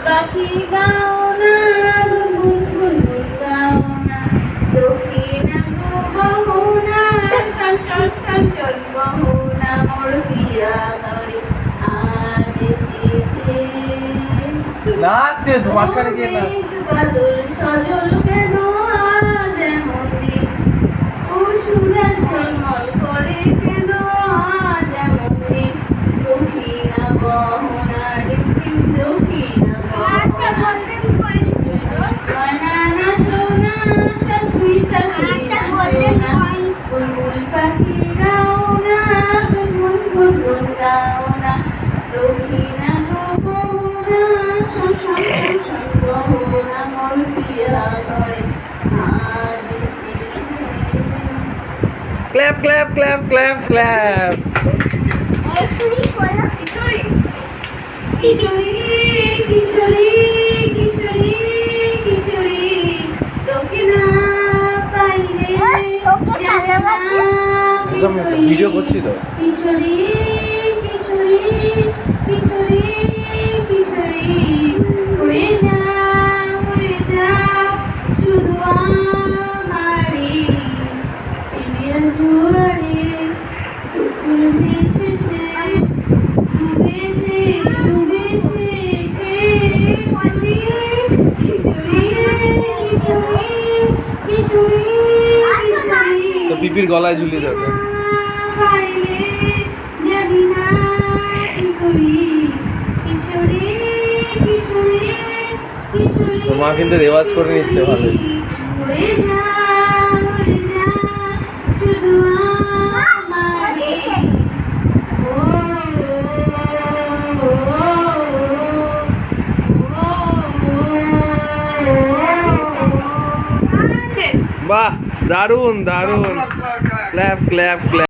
পাখি গাও না গুনগুন গাও না দক্ষিণা গো না ছল ছল ছল ছল বহো না মোর পিয়া করে আজ এসেছে নাচ মাঝখানে গিয়ে না বাদল সজল কেন আজ এমন দিন ও সুরাজ ঝলমল করে কেন আজ এমন দিন দক্ষিণা বহনা রিমঝিম দক্ষিণা বানানা ছোনা টাকুই টাকুই নাচোনা বুলবুল পাখি গাও না গুনগুন গুনগুন গাও না দক্ষিণা গো না শন শন শন শন বহো না মোর পিয়া করে আজ এসেছে। Clap clap clap clap clap কিশোরী কিশোরী কিশোরী কিশোরী তোকে না পাইলে ভিডিও করছি তো কিশোরী কিশোরী কিশোরী কিশোরী হয়ে যা শুধু আমারই প্রেমের জোয়ারে টুকুর ভেসেছে ডুবেছে ডুবেছে কে কিশোরী কিশোরী কিশোরী কিশোরী তো পিপির গলায় ঝুলিয়ে যাবে পাইলে জানি না কি করি কিশোরী কিশোরী কিশোরী তো মা কিন্তু রেওয়াজ করে নিচ্ছে ভালোই হয়ে যা শুধু আমারই বাহ দারুণ দারুণ ক্ল্যাপ ক্ল্যাপ ক্ল্যাপ